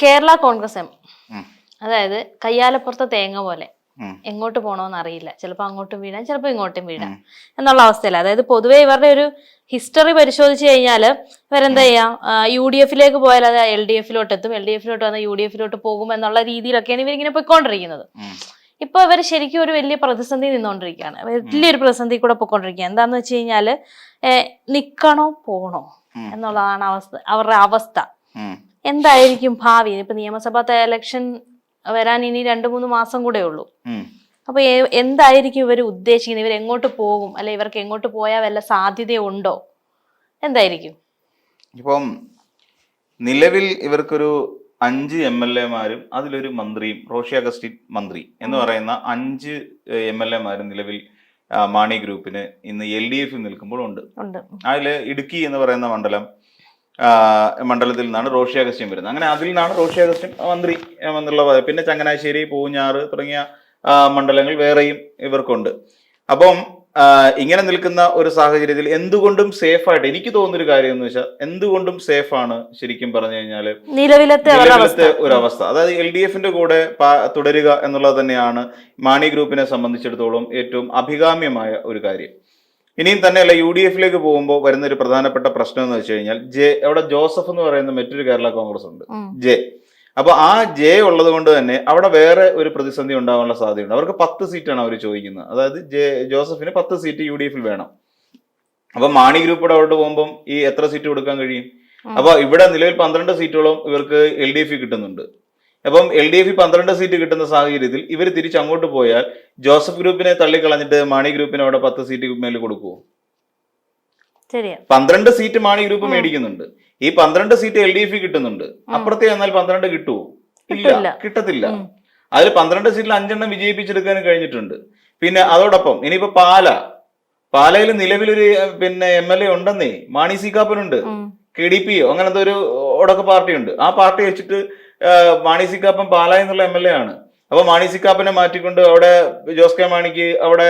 Kerala Congress M, അതായത് കയ്യാലപ്പുറത്തെ തേങ്ങ പോലെ എങ്ങോട്ട് പോകണമെന്ന് അറിയില്ല. ചിലപ്പോൾ അങ്ങോട്ടും വീഴാം, ചിലപ്പോൾ ഇങ്ങോട്ടും വീഴാം എന്നുള്ള അവസ്ഥയില്ല. അതായത് പൊതുവെ ഇവരുടെ ഒരു ഹിസ്റ്ററി പരിശോധിച്ച് കഴിഞ്ഞാൽ ഇവരെന്താ ചെയ്യാം, UDF-ലേക്ക് പോയാൽ അത് LDF-ലോട്ട് എത്തും, LDF-ലോട്ട് വന്നാൽ UDF-ലോട്ട് പോകും എന്നുള്ള രീതിയിലൊക്കെയാണ് ഇവരിങ്ങനെ പോയിക്കൊണ്ടിരിക്കുന്നത്. ഇപ്പൊ ഇവർ ശരിക്കും ഒരു വലിയ പ്രതിസന്ധി നിന്നുകൊണ്ടിരിക്കുകയാണ്, വലിയൊരു പ്രതിസന്ധി കൂടെ പോയിക്കൊണ്ടിരിക്കുകയാണ്. എന്താന്ന് വെച്ച് കഴിഞ്ഞാല് നിക്കണോ പോണോ എന്നുള്ളതാണ് അവരുടെ അവസ്ഥ. എന്തായിരിക്കും ഭാവി? ഇപ്പൊ നിയമസഭാ ഇലക്ഷൻ വരാൻ ഇനി 2-3 മാസം കൂടെ ഉള്ളൂ. അപ്പൊ എന്തായിരിക്കും ഇവർ ഉദ്ദേശിക്കുന്നത്? ഇവർ എങ്ങോട്ട് പോകും, അല്ലെ ഇവർക്ക് എങ്ങോട്ട് പോയാൽ വല്ല സാധ്യതയുണ്ടോ? എന്തായിരിക്കും? ഇപ്പം നിലവിൽ ഇവർക്കൊരു 5 MLA-മാരും അതിലൊരു മന്ത്രിയും, റോഷി അഗസ്റ്റിൻ മന്ത്രി എന്ന് പറയുന്ന 5 MLA-മാരും നിലവിൽ മാണി ഗ്രൂപ്പിന് ഇന്ന് LDF നിൽക്കുമ്പോൾ ഉണ്ട്. അതില് ഇടുക്കി എന്ന് പറയുന്ന മണ്ഡലത്തിൽ നിന്നാണ് റോഷി അഗസ്റ്റിൻ വരുന്നത്. അങ്ങനെ അതിൽ നിന്നാണ് റോഷി അഗസ്റ്റിൻ മന്ത്രി എന്നുള്ള. പിന്നെ ചങ്ങനാശ്ശേരി, പൂഞ്ഞാറ് തുടങ്ങിയ മണ്ഡലങ്ങൾ വേറെയും ഇവർക്കുണ്ട്. അപ്പം ഇങ്ങനെ നിൽക്കുന്ന ഒരു സാഹചര്യത്തിൽ എന്തുകൊണ്ടും സേഫായിട്ട് എനിക്ക് തോന്നുന്നൊരു കാര്യം എന്ന് വെച്ചാൽ, എന്തുകൊണ്ടും സേഫാണ് ശരിക്കും പറഞ്ഞു കഴിഞ്ഞാല് നിലവിലത്തെ ഒരു അവസ്ഥ. അതായത് LDF-ന്റെ കൂടെ തുടരുക എന്നുള്ളത് തന്നെയാണ് മാണി ഗ്രൂപ്പിനെ സംബന്ധിച്ചിടത്തോളം ഏറ്റവും അഭികാമ്യമായ ഒരു കാര്യം. ഇനിയും തന്നെയല്ല, UDF-ലേക്ക് പോകുമ്പോൾ വരുന്ന ഒരു പ്രധാനപ്പെട്ട പ്രശ്നം എന്ന് വെച്ച് കഴിഞ്ഞാൽ അവിടെ ജോസഫ് എന്ന് പറയുന്ന മറ്റൊരു കേരള കോൺഗ്രസ് ഉണ്ട്, ജെ. അപ്പൊ ആ ജെ ഉള്ളത് കൊണ്ട് തന്നെ അവിടെ വേറെ ഒരു പ്രതിസന്ധി ഉണ്ടാകാനുള്ള സാധ്യതയുണ്ട്. അവർക്ക് 10 സീറ്റാണ് അവർ ചോദിക്കുന്നത്. അതായത് ജോസഫിന് 10 സീറ്റ് UDF-ൽ വേണം. അപ്പൊ മാണി ഗ്രൂപ്പ് അവിടെ പോകുമ്പോൾ ഈ എത്ര സീറ്റ് കൊടുക്കാൻ കഴിയും? അപ്പൊ ഇവിടെ നിലവിൽ 12 സീറ്റോളം ഇവർക്ക് LDF കിട്ടുന്നുണ്ട്. അപ്പം LDF 12 സീറ്റ് കിട്ടുന്ന സാഹചര്യത്തിൽ ഇവർ തിരിച്ചങ്ങോട്ട് പോയാൽ ജോസഫ് ഗ്രൂപ്പിനെ തള്ളിക്കളഞ്ഞിട്ട് മാണി ഗ്രൂപ്പിന് അവിടെ 10 സീറ്റ് മേൽ കൊടുക്കുവോ? 12 സീറ്റ് മാണി ഗ്രൂപ്പ് മേടിക്കുന്നുണ്ട്, ഈ 12 സീറ്റ് LDF കിട്ടുന്നുണ്ട്. അപ്പുറത്തെ എന്നാൽ 12 കിട്ടുവോ? ഇല്ല, കിട്ടത്തില്ല. അതിൽ 12 സീറ്റിൽ 5 വിജയിപ്പിച്ചെടുക്കാനും കഴിഞ്ഞിട്ടുണ്ട്. പിന്നെ അതോടൊപ്പം ഇനിയിപ്പോ പാലയിൽ നിലവിലൊരു MLA ഉണ്ടെന്നേ, മാണി സി കാപ്പനുണ്ട്, KDP-യോ അങ്ങനത്തെ ഒരു ഒടക്ക പാർട്ടിയുണ്ട്. ആ പാർട്ടി വെച്ചിട്ട് മാണി സി കാപ്പൻ പാല എന്നുള്ള MLA ആണ്. അപ്പൊ മാണി സി കാപ്പനെ മാറ്റിക്കൊണ്ട് അവിടെ ജോസ് കെ മാണിക്ക് അവിടെ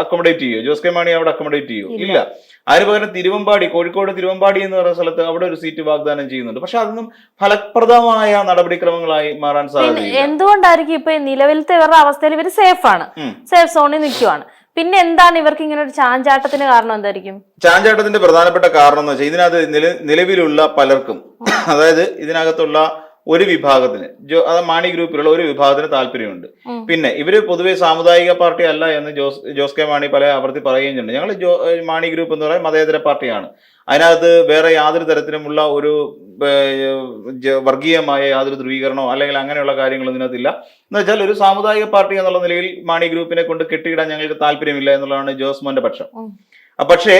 അക്കോമഡേറ്റ് ചെയ്യോ? ജോസ് കെ മാണി അവിടെ അക്കോമഡേറ്റ് ചെയ്യോ? ഇല്ല. അതിന് പകരം തിരുവമ്പാടി, കോഴിക്കോട് തിരുവമ്പാടി എന്ന് പറയുന്ന സ്ഥലത്ത് അവിടെ ഒരു സീറ്റ് വാഗ്ദാനം ചെയ്യുന്നുണ്ട്. പക്ഷെ അതൊന്നും ഫലപ്രദമായ നടപടിക്രമങ്ങളായി മാറാൻ സാധ്യതയില്ല. എന്തുകൊണ്ടായിരിക്കും ഇപ്പൊ നിലവിലത്തെ ഇവരുടെ അവസ്ഥയിൽ ഇവർ സേഫാണ്, സേഫ് സോണിൽ നിൽക്കുവാണ്. പിന്നെ എന്താണ് ഇവർക്ക് ഇങ്ങനെ ഒരു ചാഞ്ചാട്ടത്തിന് കാരണം? എന്തായിരിക്കും ചാഞ്ചാട്ടത്തിന്റെ പ്രധാനപ്പെട്ട കാരണം എന്ന് വെച്ചാൽ, ഇതിനകത്ത് നിലവിലുള്ള പലർക്കും, അതായത് ഇതിനകത്തുള്ള ഒരു വിഭാഗത്തിന്, മാണി ഗ്രൂപ്പിലുള്ള ഒരു വിഭാഗത്തിന് താല്പര്യമുണ്ട്. പിന്നെ ഇവര് പൊതുവെ സാമുദായിക പാർട്ടി അല്ല എന്ന് ജോസ് കെ മാണി പല ആവർത്തി പറയുകയും ചെയ്യുന്നുണ്ട്. ഞങ്ങൾ മാണി ഗ്രൂപ്പ് എന്ന് പറയുന്നത് മതേതര പാർട്ടിയാണ്, അതിനകത്ത് വേറെ യാതൊരു തരത്തിലുമുള്ള ഒരു വർഗീയമായ യാതൊരു ധ്രുവീകരണമോ അല്ലെങ്കിൽ അങ്ങനെയുള്ള കാര്യങ്ങളൊന്നും ഇതിനകത്തില്ല. എന്ന് വെച്ചാൽ ഒരു സാമുദായിക പാർട്ടി എന്നുള്ള നിലയിൽ മാണി ഗ്രൂപ്പിനെ കൊണ്ട് കെട്ടിയിടാൻ ഞങ്ങൾക്ക് താല്പര്യമില്ല എന്നുള്ളതാണ് ജോസ്മോന്റെ പക്ഷം. പക്ഷേ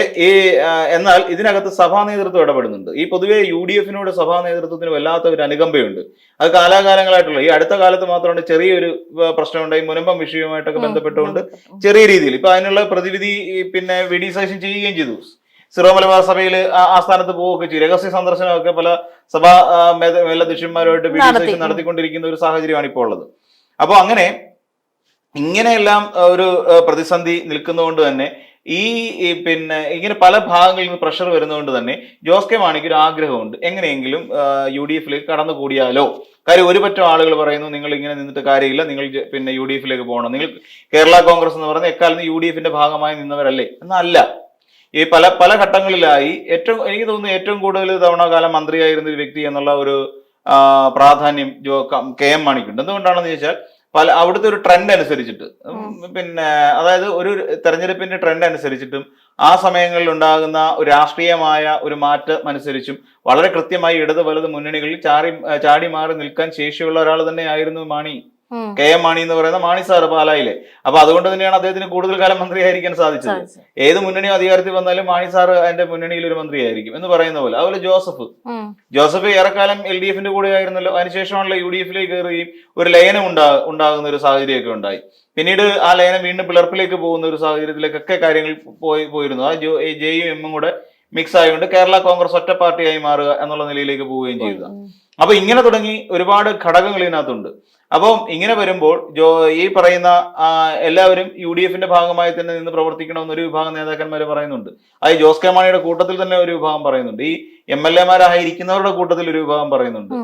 എന്നാൽ ഇതിനകത്ത് സഭാ നേതൃത്വം ഇടപെടുന്നുണ്ട്. ഈ പൊതുവെ UDF-നോട് സഭാ നേതൃത്വത്തിന് വല്ലാത്ത ഒരു അനുകമ്പയുണ്ട്. അത് കാലാകാലങ്ങളായിട്ടുള്ള, ഈ അടുത്ത കാലത്ത് മാത്രമാണ് ചെറിയൊരു പ്രശ്നമുണ്ടായി, മുനമ്പം വിഷയവുമായിട്ടൊക്കെ ബന്ധപ്പെട്ടുകൊണ്ട് ചെറിയ രീതിയിൽ ഇപ്പൊ അതിനുള്ള പ്രതിവിധി VD സതീശൻ ചെയ്യുകയും ചെയ്തു. സിറോ മലബാർ സഭയിൽ ആസ്ഥാനത്ത് പോവുകയൊക്കെ ചെയ്തു. രഹസ്യ സന്ദർശനമൊക്കെ പല സഭാ മേലധ്യക്ഷന്മാരുമായിട്ട് VD സതീശൻ നടത്തിക്കൊണ്ടിരിക്കുന്ന ഒരു സാഹചര്യമാണ് ഇപ്പോൾ ഉള്ളത്. അപ്പോൾ അങ്ങനെ ഇങ്ങനെയെല്ലാം ഒരു പ്രതിസന്ധി നിൽക്കുന്നതുകൊണ്ട് തന്നെ ഇങ്ങനെ പല ഭാഗങ്ങളിൽ നിന്ന് പ്രഷർ വരുന്നതുകൊണ്ട് തന്നെ ജോസ് കെ മാണിക്ക് ഒരു ആഗ്രഹമുണ്ട്, എങ്ങനെയെങ്കിലും UDF-ലേക്ക് കടന്നുകൂടിയാലോ. കാര്യം ഒരു പറ്റം ആളുകൾ പറയുന്നു, നിങ്ങൾ ഇങ്ങനെ നിന്നിട്ട് കാര്യമില്ല, നിങ്ങൾ UDF-ലേക്ക് പോകണം, നിങ്ങൾ കേരള കോൺഗ്രസ് എന്ന് പറയുന്ന എക്കാലത്ത് UDF-ന്റെ ഭാഗമായി നിന്നവരല്ലേ എന്നല്ല. ഈ പല ഘട്ടങ്ങളിലായി എനിക്ക് തോന്നുന്നു ഏറ്റവും കൂടുതൽ തവണ കാലം മന്ത്രിയായിരുന്ന ഒരു വ്യക്തി എന്നുള്ള ഒരു പ്രാധാന്യം KM മാണിക്കുണ്ട്. എന്തുകൊണ്ടാണെന്ന് ചോദിച്ചാൽ, അവിടുത്തെ ഒരു ട്രെൻഡ് അനുസരിച്ചിട്ട്, അതായത് ഒരു തെരഞ്ഞെടുപ്പിന്റെ ട്രെൻഡ് അനുസരിച്ചിട്ടും ആ സമയങ്ങളിൽ ഉണ്ടാകുന്ന ഒരു രാഷ്ട്രീയമായ ഒരു മാറ്റം അനുസരിച്ചും വളരെ കൃത്യമായി ഇടത് വലത് മുന്നണികളിൽ ചാടി മാറി നിൽക്കാൻ ശേഷിയുള്ള ഒരാൾ തന്നെയായിരുന്നു മാണി, KM മാണി എന്ന് പറയുന്ന മാണി സാറ് പാലായിലെ. അപ്പൊ അതുകൊണ്ട് തന്നെയാണ് അദ്ദേഹത്തിന് കൂടുതൽ കാലം മന്ത്രിയായിരിക്കാൻ സാധിച്ചത്. ഏത് മുന്നണി അധികാരത്തിൽ വന്നാലും മാണി സാറ് അതിന്റെ മുന്നണിയിൽ ഒരു മന്ത്രിയായിരിക്കും എന്ന് പറയുന്ന പോലെ. അതുപോലെ ജോസഫ് ഏറെക്കാലം LDF-ന്റെ കൂടെ ആയിരുന്നല്ലോ. അതിനുശേഷമാണല്ലോ UDF-ലേക്ക് കയറുകയും ഒരു ലയനം ഉണ്ടാകുന്ന ഒരു സാഹചര്യമൊക്കെ ഉണ്ടായി. പിന്നീട് ആ ലയനം വീണ്ടും പിളർപ്പിലേക്ക് പോകുന്ന ഒരു സാഹചര്യത്തിലേക്കൊക്കെ കാര്യങ്ങൾ പോയിരുന്നു. ആ ജെയും എമ്മും കൂടെ മിക്സ് ആയതുകൊണ്ട് കേരള കോൺഗ്രസ് ഒറ്റ പാർട്ടിയായി മാറുക എന്നുള്ള നിലയിലേക്ക് പോവുകയും ചെയ്തത്. അപ്പൊ ഇങ്ങനെ തുടങ്ങി ഒരുപാട് ഘടകങ്ങൾ ഇതിനകത്തുണ്ട്. അപ്പം ഇങ്ങനെ വരുമ്പോൾ ഈ പറയുന്ന എല്ലാവരും UDF-ന്റെ ഭാഗമായി തന്നെ നിന്ന് പ്രവർത്തിക്കണമെന്നൊരു വിഭാഗം നേതാക്കന്മാർ പറയുന്നുണ്ട്. അത് ജോസ് കെ മാണിയുടെ കൂട്ടത്തിൽ തന്നെ ഒരു വിഭാഗം പറയുന്നുണ്ട്. ഈ MLA-മാരായിരിക്കുന്നവരുടെ കൂട്ടത്തിൽ ഒരു വിഭാഗം പറയുന്നുണ്ട്.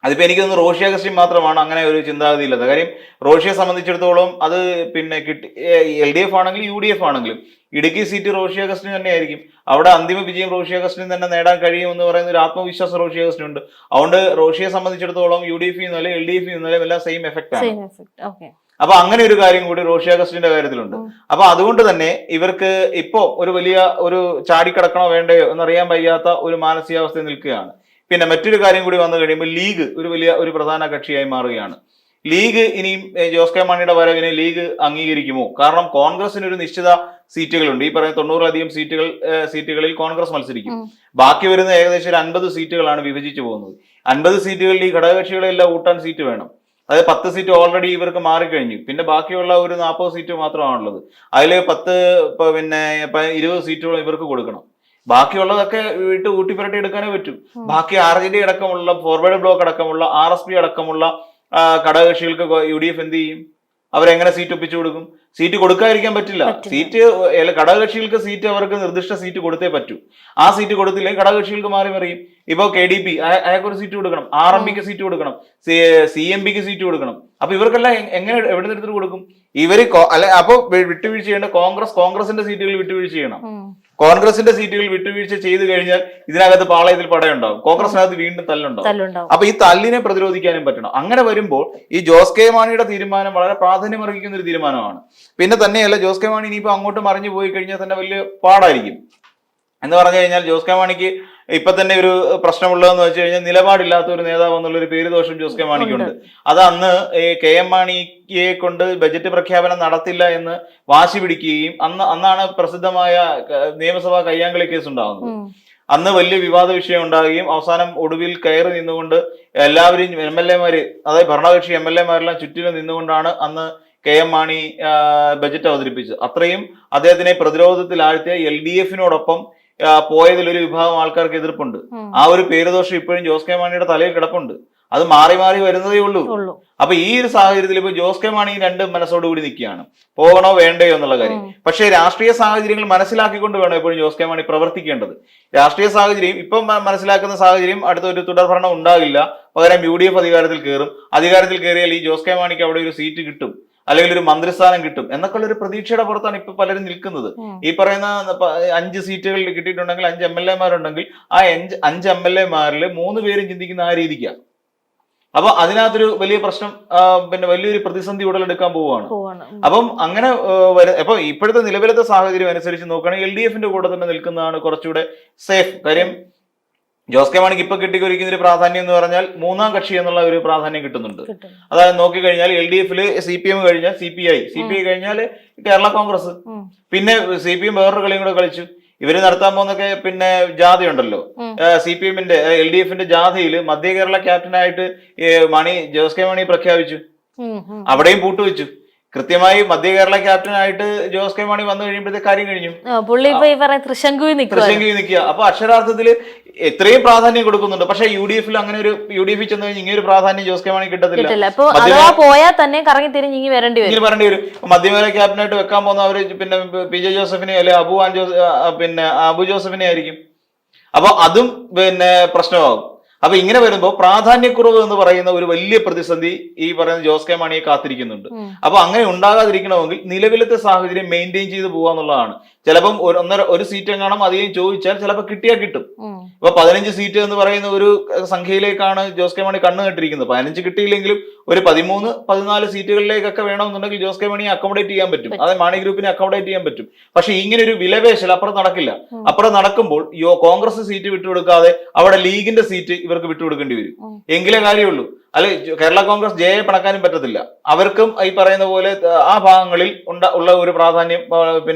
അതിപ്പോ എനിക്ക് തോന്നുന്നു റോഷി അഗസ്റ്റിൻ മാത്രമാണ് അങ്ങനെ ഒരു ചിന്താഗതി ഇല്ലാത്ത കാര്യം. റോഷിയെ സംബന്ധിച്ചിടത്തോളം അത് പിന്നെ LDF ആണെങ്കിലും UDF ആണെങ്കിലും ഇടുക്കി സീറ്റ് റോഷി അഗസ്റ്റിൻ തന്നെ ആയിരിക്കും. അവിടെ അന്തിമ വിജയം റോഷി അഗസ്റ്റിൻ തന്നെ നേടാൻ കഴിയും എന്ന് പറയുന്ന ഒരു ആത്മവിശ്വാസം റോഷി അഗസ്റ്റിൻ ഉണ്ട്. അതുകൊണ്ട് റോഷിയെ സംബന്ധിച്ചിടത്തോളം UDF നിന്നാലും LDF നിന്നാലും എല്ലാം സെയിം എഫക്ട് ആണ്. അപ്പൊ അങ്ങനെ ഒരു കാര്യം കൂടി റോഷി അഗസ്റ്റിന്റെ കാര്യത്തിലുണ്ട്. അപ്പൊ അതുകൊണ്ട് തന്നെ ഇവർക്ക് ഇപ്പോ ഒരു വലിയ ഒരു ചാടിക്കടക്കണോ വേണ്ടയോ എന്നറിയാൻ വയ്യാത്ത ഒരു മാനസികാവസ്ഥയിൽ നിൽക്കുകയാണ്. പിന്നെ മറ്റൊരു കാര്യം കൂടി വന്നു കഴിയുമ്പോൾ ലീഗ് ഒരു വലിയ ഒരു പ്രധാന കക്ഷിയായി മാറുകയാണ്. ലീഗ് ഇനിയും ജോസ് കെ മാണിയുടെ വരവിനെ ലീഗ് അംഗീകരിക്കുമോ? കാരണം കോൺഗ്രസിന് ഒരു നിശ്ചിത സീറ്റുകളുണ്ട്. ഈ പറയുന്ന 90-ലധികം സീറ്റുകളിൽ കോൺഗ്രസ് മത്സരിക്കും. ബാക്കി വരുന്ന ഏകദേശം ഒരു 50 സീറ്റുകളാണ് വിഭജിച്ചു പോകുന്നത്. 50 സീറ്റുകളിൽ ഈ ഘടകകക്ഷികളെല്ലാം കൂട്ടാൻ സീറ്റ് വേണം. അതായത് 10 സീറ്റ് ഓൾറെഡി ഇവർക്ക് മാറിക്കഴിഞ്ഞു. പിന്നെ ബാക്കിയുള്ള ഒരു 40 സീറ്റ് മാത്രമാണുള്ളത്. അതിൽ 20 സീറ്റുകളും ഇവർക്ക് കൊടുക്കണം. ബാക്കിയുള്ളതൊക്കെ ഊട്ടിപ്പുരട്ടി എടുക്കാനേ പറ്റും. ബാക്കി RJD അടക്കമുള്ള ഫോർവേഡ് ബ്ലോക്ക് അടക്കമുള്ള RSP അടക്കമുള്ള ഘടകകക്ഷികൾക്ക് UDF എന്ത് ചെയ്യും? അവരെങ്ങനെ സീറ്റ് ഒപ്പിച്ചു കൊടുക്കും? സീറ്റ് കൊടുക്കാതിരിക്കാൻ പറ്റില്ല. സീറ്റ് ഘടകകക്ഷികൾക്ക് സീറ്റ് അവർക്ക് നിർദ്ദിഷ്ട സീറ്റ് കൊടുത്തേ പറ്റൂ. ആ സീറ്റ് കൊടുത്തില്ലെങ്കിൽ ഘടകകക്ഷികൾക്ക് മാറി മറിയും. ഇപ്പൊ KDP അയാൾക്കൊരു സീറ്റ് കൊടുക്കണം, RMPക്ക് സീറ്റ് കൊടുക്കണം, CMPക്ക് സീറ്റ് കൊടുക്കണം. അപ്പൊ ഇവർക്കെല്ലാം എങ്ങനെ എവിടെ നിന്ന് എടുത്തിട്ട് കൊടുക്കും? ഇവര് അപ്പൊ വിട്ടുവീഴ്ച ചെയ്യേണ്ട കോൺഗ്രസിന്റെ സീറ്റുകൾ വിട്ടുവീഴ്ച ചെയ്യണം. കോൺഗ്രസിന്റെ സീറ്റുകൾ വിട്ടുവീഴ്ച ചെയ്തു കഴിഞ്ഞാൽ ഇതിനകത്ത് പാളയത്തിൽ പടയുണ്ടാവും, കോൺഗ്രസിനകത്ത് വീണ്ടും തല്ലുണ്ടാവും. അപ്പൊ ഈ തല്ലിനെ പ്രതിരോധിക്കാനും പറ്റണം. അങ്ങനെ വരുമ്പോൾ ഈ ജോസ് കെ മാണിയുടെ തീരുമാനം വളരെ പ്രാധാന്യമർഹിക്കുന്ന ഒരു തീരുമാനമാണ്. പിന്നെ തന്നെയല്ല, ജോസ് കെ മാണി ഇനിയിപ്പോ അങ്ങോട്ട് മറിഞ്ഞു പോയി കഴിഞ്ഞാൽ തന്നെ വലിയ പാടായിരിക്കും. എന്ന് പറഞ്ഞു കഴിഞ്ഞാൽ ജോസ് കെ മാണിക്ക് ഇപ്പൊ തന്നെ ഒരു പ്രശ്നമുള്ളതെന്ന് വെച്ച് കഴിഞ്ഞാൽ നിലപാടില്ലാത്ത ഒരു നേതാവ് എന്നുള്ളൊരു പേരുദോഷം ജോസ് കെ മാണിക്കുണ്ട്. അത് അന്ന് KM മാണിയെ കൊണ്ട് ബജറ്റ് പ്രഖ്യാപനം നടത്തില്ല എന്ന് വാശി പിടിക്കുകയും അന്നാണ് പ്രസിദ്ധമായ നിയമസഭാ കയ്യാങ്കളി കേസ് ഉണ്ടാകുന്നത്. അന്ന് വലിയ വിവാദ വിഷയം ഉണ്ടാകുകയും അവസാനം ഒടുവിൽ കയറി നിന്നുകൊണ്ട് എല്ലാവരും MLA മാര്, അതായത് ഭരണകക്ഷി MLA മാരെല്ലാം ചുറ്റിലും നിന്നുകൊണ്ടാണ് അന്ന് KM മാണി ബജറ്റ് അവതരിപ്പിച്ചത്. അത്രയും അദ്ദേഹത്തിനെ പ്രതിരോധത്തിലാഴ്ത്തിയ LDF-നോടൊപ്പം പോയതിൽ ഒരു വിഭാഗം ആൾക്കാർക്ക് എതിർപ്പുണ്ട്. ആ ഒരു പേരുദോഷം ഇപ്പോഴും ജോസ് കെ മാണിയുടെ തലയിൽ കിടപ്പുണ്ട്. അത് മാറി മാറി വരുന്നതേ ഉള്ളൂ. അപ്പൊ ഈ ഒരു സാഹചര്യത്തിൽ ഇപ്പൊ ജോസ് കെ മാണി രണ്ട് മനസ്സോടുകൂടി നിൽക്കുകയാണ്, പോകണോ വേണ്ടയോ എന്നുള്ള കാര്യം. പക്ഷേ രാഷ്ട്രീയ സാഹചര്യങ്ങൾ മനസ്സിലാക്കിക്കൊണ്ട് വേണം എപ്പോഴും ജോസ് കെ മാണി പ്രവർത്തിക്കേണ്ടത്. രാഷ്ട്രീയ സാഹചര്യം ഇപ്പം മനസ്സിലാക്കുന്ന സാഹചര്യം അടുത്തൊരു തുടർഭരണം ഉണ്ടാകില്ല, പകരം UDF അധികാരത്തിൽ കയറും. അധികാരത്തിൽ കയറിയാൽ ഈ ജോസ് കെ മാണിക്ക് അവിടെ ഒരു സീറ്റ് കിട്ടും, അല്ലെങ്കിൽ ഒരു മന്ത്രിസ്ഥാനം കിട്ടും എന്നൊക്കെയുള്ള ഒരു പ്രതീക്ഷയുടെ പുറത്താണ് ഇപ്പൊ പലരും നിൽക്കുന്നത്. ഈ പറയുന്ന 5 സീറ്റുകൾ കിട്ടിയിട്ടുണ്ടെങ്കിൽ 5 MLA മാരുണ്ടെങ്കിൽ ആ 5 MLA മാരിൽ 3 പേരും ചിന്തിക്കുന്ന ആ രീതിക്കാണ്. അപ്പൊ അതിനകത്തൊരു വലിയ പ്രശ്നം, വലിയൊരു പ്രതിസന്ധി ഉടലെടുക്കാൻ പോവുകയാണ്. അപ്പം അങ്ങനെ അപ്പൊ ഇപ്പോഴത്തെ നിലവിലത്തെ സാഹചര്യം അനുസരിച്ച് നോക്കുകയാണെങ്കിൽ LDF-ന്റെ കൂടെ തന്നെ നിൽക്കുന്നതാണ് കുറച്ചുകൂടെ സേഫ്. കാര്യം ജോസ് കെ മാണിക്ക് ഇപ്പൊ കിട്ടിക്കൊരിക്കുന്ന ഒരു പ്രാധാന്യം എന്ന് പറഞ്ഞാൽ മൂന്നാം കക്ഷി എന്നുള്ള ഒരു പ്രാധാന്യം കിട്ടുന്നുണ്ട്. അതായത് നോക്കിക്കഴിഞ്ഞാൽ LDF-ല് CPM കഴിഞ്ഞാൽ CPI കഴിഞ്ഞാൽ കേരള കോൺഗ്രസ്, പിന്നെ CPM വേറൊരു കളിയും കൂടെ കളിച്ചു. ഇവര് നടത്താൻ പോകുന്നൊക്കെ പിന്നെ ജാഥ ഉണ്ടല്ലോ, CPM-ന്റെ LDF-ന്റെ ജാഥയില് മധ്യ കേരള ക്യാപ്റ്റനായിട്ട് ജോസ് കെ മാണി പ്രഖ്യാപിച്ചു. അവിടെയും പൂട്ടുവെച്ചു. കൃത്യമായി മധ്യ കേരള ക്യാപ്റ്റനായിട്ട് ജോസ് കെ മാണി വന്നു കഴിയുമ്പോഴത്തെ കാര്യം കഴിഞ്ഞു. തൃശങ്കുവിൽ നിൽക്കുക. അപ്പൊ അക്ഷരാർത്ഥത്തില് എത്രയും പ്രാധാന്യം കൊടുക്കുന്നുണ്ട്. പക്ഷെ UDF-ൽ അങ്ങനെ ഒരു UDF ചെന്ന് കഴിഞ്ഞാൽ ഇങ്ങനെ ഒരു പ്രാധാന്യം ജോസ് കെ മാണി കിട്ടത്തില്ല. പോയാൽ തന്നെ കറങ്ങി തിരിഞ്ഞ് വരേണ്ടി വരും. മധ്യമേഖല ക്യാപ്റ്റനായിട്ട് വെക്കാൻ പോകുന്ന അവര് പിന്നെ PJ ജോസഫിനെ അല്ലെ അബു ജോസഫിനെ ആയിരിക്കും. അപ്പൊ അതും പ്രശ്നമാകും. അപ്പൊ ഇങ്ങനെ വരുമ്പോൾ പ്രാധാന്യക്കുറവ് എന്ന് പറയുന്ന ഒരു വലിയ പ്രതിസന്ധി ഈ പറയുന്ന ജോസ് കെ മാണിയെ കാത്തിരിക്കുന്നുണ്ട്. അപ്പൊ അങ്ങനെ ഉണ്ടാകാതിരിക്കണമെങ്കിൽ നിലവിലത്തെ സാഹചര്യം മെയിൻറ്റെയിൻ ചെയ്ത് പോവാന്നുള്ളതാണ്. ചിലപ്പം ഒരു സീറ്റ് എങ്ങാനും അധികം ചോദിച്ചാൽ ചിലപ്പോൾ കിട്ടിയാൽ കിട്ടും. ഇപ്പൊ 15 സീറ്റ് എന്ന് പറയുന്ന ഒരു സംഖ്യയിലേക്കാണ് ജോസ് കെ മാണി കണ്ണു കെട്ടിരിക്കുന്നത്. 15 കിട്ടിയില്ലെങ്കിലും ഒരു 13-14 സീറ്റുകളിലേക്കൊക്കെ വേണമെന്നുണ്ടെങ്കിൽ ജോസ് കെ മാണിയെ അക്കോമഡേറ്റ് ചെയ്യാൻ പറ്റും, അതായത് മാണി ഗ്രൂപ്പിനെ അക്കോമഡേറ്റ് ചെയ്യാൻ പറ്റും. പക്ഷെ ഇങ്ങനെ ഒരു വിലപേശൽ അപ്പുറം നടക്കില്ല. അപ്പുറം നടക്കുമ്പോൾ കോൺഗ്രസ് സീറ്റ് വിട്ടുകൊടുക്കാതെ അവിടെ ലീഗിന്റെ സീറ്റ് ഇവർക്ക് വിട്ടുകൊടുക്കേണ്ടി വരും. എങ്കിലേ കാര്യമുള്ളൂ. അല്ലെ കേരള കോൺഗ്രസ് ജയെ പിണക്കാനും പറ്റത്തില്ല. അവർക്കും ഈ പറയുന്ന പോലെ ആ ഭാഗങ്ങളിൽ ഉള്ള ഒരു പ്രാധാന്യം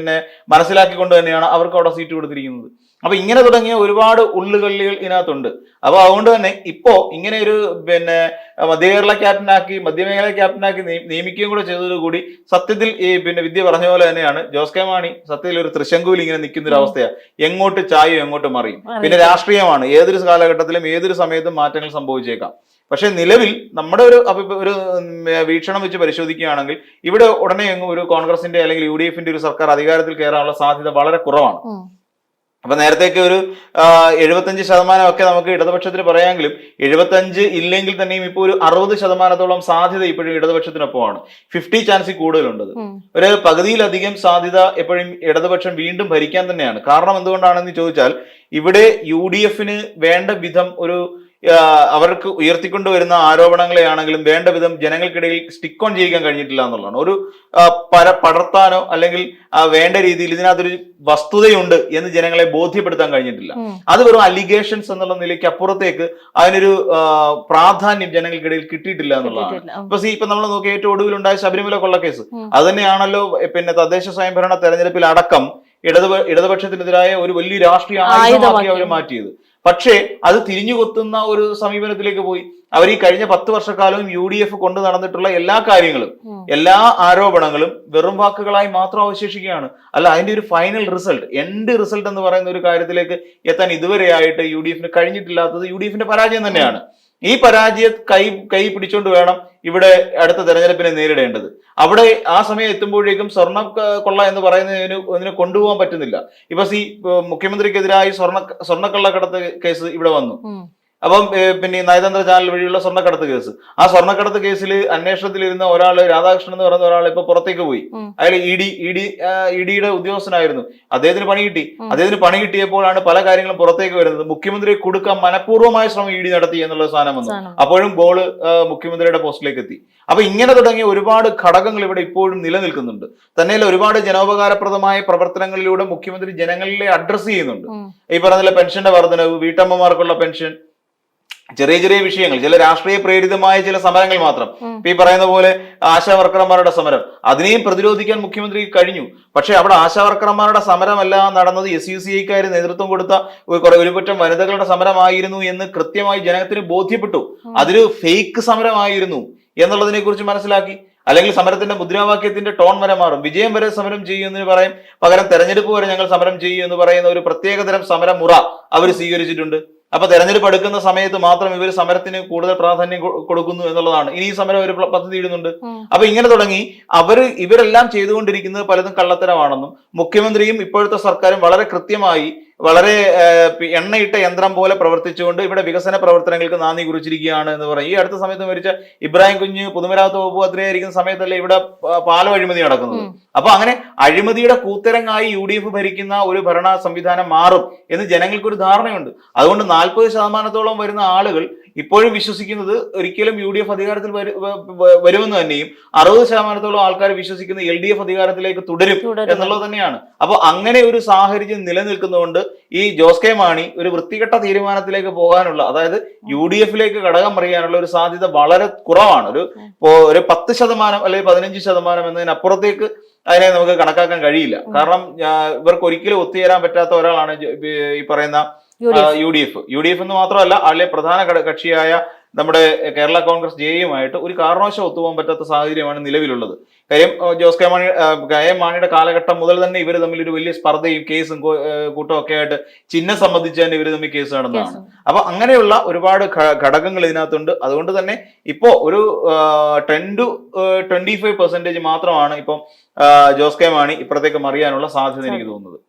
മനസ്സിലാക്കിക്കൊണ്ട് തന്നെയാണ് അവർക്ക് അവിടെ സീറ്റ് കൊടുത്തിരിക്കുന്നത്. അപ്പൊ ഇങ്ങനെ തുടങ്ങിയ ഒരുപാട് ഉള്ളുകളികൾ ഇതിനകത്തുണ്ട്. അപ്പൊ അതുകൊണ്ട് തന്നെ ഇപ്പോ ഇങ്ങനെ ഒരു മധ്യമേഖല ക്യാപ്റ്റനാക്കി നിയമിക്കുകയും കൂടെ ചെയ്തതോടുകൂടി സത്യത്തിൽ ഈ വിദ്യ പറഞ്ഞ പോലെ തന്നെയാണ് ജോസ് കെ മാണി സത്യത്തിൽ ഒരു തൃശങ്കുവിൽ ഇങ്ങനെ നിൽക്കുന്ന ഒരു അവസ്ഥയാണ്. എങ്ങോട്ട് ചായും എങ്ങോട്ട് മറിയും. പിന്നെ രാഷ്ട്രീയമാണ്, ഏതൊരു കാലഘട്ടത്തിലും ഏതൊരു സമയത്തും മാറ്റങ്ങൾ സംഭവിച്ചേക്കാം. പക്ഷെ നിലവിൽ നമ്മുടെ ഒരു വീക്ഷണം വെച്ച് പരിശോധിക്കുകയാണെങ്കിൽ ഇവിടെ ഉടനെ എങ്ങും ഒരു കോൺഗ്രസിന്റെ അല്ലെങ്കിൽ UDF-ന്റെ ഒരു സർക്കാർ അധികാരത്തിൽ കയറാനുള്ള സാധ്യത വളരെ കുറവാണ്. അപ്പൊ നേരത്തേക്ക് ഒരു 75% ഒക്കെ നമുക്ക് ഇടതുപക്ഷത്തിന് പറയാമെങ്കിലും 75 ഇല്ലെങ്കിൽ തന്നെയും ഇപ്പോൾ ഒരു 60% സാധ്യത ഇപ്പോഴും ഇടതുപക്ഷത്തിനൊപ്പമാണ്. 50 ചാൻസ് കൂടുതലുണ്ട്. ഒരു പകുതിയിലധികം സാധ്യത എപ്പോഴും ഇടതുപക്ഷം വീണ്ടും ഭരിക്കാൻ തന്നെയാണ്. കാരണം എന്തുകൊണ്ടാണെന്ന് ചോദിച്ചാൽ ഇവിടെ UDFന് വേണ്ട വിധം ഒരു അവർക്ക് ഉയർത്തിക്കൊണ്ടുവരുന്ന ആരോപണങ്ങളെയാണെങ്കിലും വേണ്ട വിധം ജനങ്ങൾക്കിടയിൽ സ്റ്റിക്ക് ഓൺ ചെയ്യിക്കാൻ കഴിഞ്ഞിട്ടില്ല എന്നുള്ളതാണ്. ഒരു പടർത്താനോ അല്ലെങ്കിൽ വേണ്ട രീതിയിൽ ഇതിനകത്തൊരു വസ്തുതയുണ്ട് എന്ന് ജനങ്ങളെ ബോധ്യപ്പെടുത്താൻ കഴിഞ്ഞിട്ടില്ല. അത് വെറും അലിഗേഷൻസ് എന്നുള്ള നിലയ്ക്ക് അപ്പുറത്തേക്ക് അതിനൊരു പ്രാധാന്യം ജനങ്ങൾക്കിടയിൽ കിട്ടിയിട്ടില്ല എന്നുള്ളതാണ്. ഇപ്പൊ നമ്മൾ നോക്കിയ ഏറ്റവും ഒടുവിലുണ്ടായ ശബരിമല കൊള്ളക്കേസ് അത് തന്നെയാണല്ലോ പിന്നെ തദ്ദേശ സ്വയംഭരണ തെരഞ്ഞെടുപ്പിൽ അടക്കം ഇടതുപക്ഷത്തിനെതിരായ ഒരു വലിയ രാഷ്ട്രീയ ആയുധമാക്കി അവർ മാറ്റിയത്. പക്ഷേ അത് തിരിഞ്ഞുകൊത്തുന്ന ഒരു സമീപനത്തിലേക്ക് പോയി. അവർ ഈ കഴിഞ്ഞ 10 വർഷക്കാലവും UDF കൊണ്ട് നടന്നിട്ടുള്ള എല്ലാ കാര്യങ്ങളും എല്ലാ ആരോപണങ്ങളും വെറും വാക്കുകളായി മാത്രം അവശേഷിക്കുകയാണ്. അല്ല അതിന്റെ ഒരു ഫൈനൽ റിസൾട്ട് എൻഡ് റിസൾട്ട് എന്ന് പറയുന്ന ഒരു കാര്യത്തിലേക്ക് എത്താൻ ഇതുവരെയായിട്ട് UDFന് കഴിഞ്ഞിട്ടില്ലാത്തത് UDFന്റെ പരാജയം തന്നെയാണ്. ഈ പരാജയം കൈ പിടിച്ചോണ്ട് വേണം ഇവിടെ അടുത്ത തെരഞ്ഞെടുപ്പിനെ നേരിടേണ്ടത്. അവിടെ ആ സമയം എത്തുമ്പോഴേക്കും സ്വർണ്ണ കൊള്ള എന്ന് പറയുന്നതിന് കൊണ്ടുപോകാൻ പറ്റുന്നില്ല. ഇപ്പൊ മുഖ്യമന്ത്രിക്കെതിരായി സ്വർണ്ണക്കള്ളക്കടത്ത് കേസ് ഇവിടെ വന്നു. അപ്പം പിന്നെ നയതന്ത്ര ചാനൽ വഴിയുള്ള സ്വർണ്ണക്കടത്ത് കേസ്, ആ സ്വർണ്ണക്കടത്ത് കേസിൽ അന്വേഷണത്തിലിരുന്ന ഒരാള് രാധാകൃഷ്ണൻ എന്ന് പറയുന്ന ഒരാൾ ഇപ്പൊ പുറത്തേക്ക് പോയി. അയാൾ ഇഡിയുടെ ഉദ്യോഗസ്ഥനായിരുന്നു. അദ്ദേഹത്തിന് പണി കിട്ടിയപ്പോഴാണ് പല കാര്യങ്ങളും പുറത്തേക്ക് വരുന്നത്. മുഖ്യമന്ത്രിയെ കൊടുക്കാൻ മനഃപൂർവ്വമായ ശ്രമം ED നടത്തി എന്നുള്ള സാധനം വന്നു. അപ്പോഴും ഗോള് മുഖ്യമന്ത്രിയുടെ പോസ്റ്റിലേക്ക് എത്തി. അപ്പൊ ഇങ്ങനെ തുടങ്ങിയ ഒരുപാട് ഘടകങ്ങൾ ഇവിടെ ഇപ്പോഴും നിലനിൽക്കുന്നുണ്ട്. തന്നെയല്ല ഒരുപാട് ജനോപകാരപ്രദമായ പ്രവർത്തനങ്ങളിലൂടെ മുഖ്യമന്ത്രി ജനങ്ങളിലെ അഡ്രസ് ചെയ്യുന്നുണ്ട്. ഈ പറഞ്ഞ പെൻഷന്റെ വർധനവ്, വീട്ടമ്മമാർക്കുള്ള പെൻഷൻ, ചെറിയ ചെറിയ വിഷയങ്ങൾ, ചില രാഷ്ട്രീയ പ്രേരിതമായ ചില സമരങ്ങൾ മാത്രം. ഇപ്പൊ ഈ പറയുന്ന പോലെ ആശാ വർക്കർമാരുടെ സമരം, അതിനെയും പ്രതിരോധിക്കാൻ മുഖ്യമന്ത്രിക്ക് കഴിഞ്ഞു. പക്ഷെ അവിടെ ആശാ വർക്കർമാരുടെ സമരമല്ല നടന്നത്, SUCIക്കാർ നേതൃത്വം കൊടുത്ത ഒരുപറ്റം വനിതകളുടെ സമരമായിരുന്നു എന്ന് കൃത്യമായി ജനത്തിന് ബോധ്യപ്പെട്ടു. അതൊരു ഫേക്ക് സമരമായിരുന്നു എന്നുള്ളതിനെ കുറിച്ച് മനസ്സിലാക്കി. അല്ലെങ്കിൽ സമരത്തിന്റെ മുദ്രാവാക്യത്തിന്റെ ടോൺ വരെ മാറും. വിജയം വരെ സമരം ചെയ്യുമെന്ന് പറയും, പകരം തെരഞ്ഞെടുപ്പ് വരെ ഞങ്ങൾ സമരം ചെയ്യും എന്ന് പറയുന്ന ഒരു പ്രത്യേകതരം സമരമുറ അവർ സ്വീകരിച്ചിട്ടുണ്ട്. അപ്പൊ തെരഞ്ഞെടുപ്പ് എടുക്കുന്ന സമയത്ത് മാത്രം ഇവർ സമരത്തിന് കൂടുതൽ പ്രാധാന്യം കൊടുക്കുന്നു എന്നുള്ളതാണ്. ഇനി ഈ സമരം ഒരു പദ്ധതി ഇടുന്നുണ്ട്. അപ്പൊ ഇങ്ങനെ തുടങ്ങി ഇവരെല്ലാം ചെയ്തുകൊണ്ടിരിക്കുന്നത് പലതും കള്ളത്തരമാണെന്നും മുഖ്യമന്ത്രിയും ഇപ്പോഴത്തെ സർക്കാരും വളരെ കൃത്യമായി വളരെ എണ്ണയിട്ട യന്ത്രം പോലെ പ്രവർത്തിച്ചുകൊണ്ട് ഇവിടെ വികസന പ്രവർത്തനങ്ങൾക്ക് നാന്ദി കുറിച്ചിരിക്കുകയാണ് എന്ന് പറയും. ഈ അടുത്ത സമയത്ത് മരിച്ച ഇബ്രാഹിം കുഞ്ഞ് പൊതുമരാമത്ത് വകുപ്പ് മന്ത്രിയായിരിക്കുന്ന സമയത്തല്ലേ ഇവിടെ പാലം അഴിമതി നടക്കുന്നത്. അപ്പൊ അങ്ങനെ അഴിമതിയുടെ കൂത്തരങ്ങായി UDF ഭരിക്കുന്ന ഒരു ഭരണ സംവിധാനം മാറും എന്ന് ജനങ്ങൾക്കൊരു ധാരണയുണ്ട്. അതുകൊണ്ട് 40% വരുന്ന ആളുകൾ ഇപ്പോഴും വിശ്വസിക്കുന്നത് ഒരിക്കലും UDF അധികാരത്തിൽ വരുമെന്ന് തന്നെയും 60% ആൾക്കാർ വിശ്വസിക്കുന്ന LDF അധികാരത്തിലേക്ക് തുടരും എന്നുള്ളത് തന്നെയാണ്. അപ്പൊ അങ്ങനെ ഒരു സാഹചര്യം നിലനിൽക്കുന്നതുകൊണ്ട് ഈ ജോസ് കെ മാണി ഒരു വൃത്തികെട്ട തീരുമാനത്തിലേക്ക് പോകാനുള്ള, അതായത് UDFിലേക്ക് ഘടകം പറയാനുള്ള ഒരു സാധ്യത വളരെ കുറവാണ്. ഒരു 10% അല്ലെങ്കിൽ 15% എന്നതിനപ്പുറത്തേക്ക് അതിനെ നമുക്ക് കണക്കാക്കാൻ കഴിയില്ല. കാരണം ഇവർക്ക് ഒരിക്കലും ഒത്തുചേരാൻ പറ്റാത്ത ഒരാളാണ് ഈ പറയുന്ന UDF എന്ന് മാത്രമല്ല അതിലെ പ്രധാന കക്ഷിയായ നമ്മുടെ കേരള കോൺഗ്രസ് ജെയുമായിട്ട് ഒരു കാരണവശാലും ഒത്തുപോകാൻ പറ്റാത്ത സാഹചര്യമാണ് നിലവിലുള്ളത്. കാര്യം ജോസ് കെ മാണിയുടെ കാലഘട്ടം മുതൽ തന്നെ ഇവർ തമ്മിൽ ഒരു വലിയ സ്പർദ്ധയും കേസും കൂട്ടവും ഒക്കെ ആയിട്ട് ചിഹ്നം സംബന്ധിച്ച് തന്നെ ഇവർ തമ്മിൽ കേസ് നടന്നതാണ്. അപ്പൊ അങ്ങനെയുള്ള ഒരുപാട് ഘടകങ്ങൾ ഇതിനകത്തുണ്ട്. അതുകൊണ്ട് തന്നെ ഇപ്പോ ഒരു 10 to 25% മാത്രമാണ് ഇപ്പം ജോസ് കെ മാണി ഇപ്പുറത്തേക്ക് മറിയാനുള്ള സാധ്യത എനിക്ക് തോന്നുന്നത്.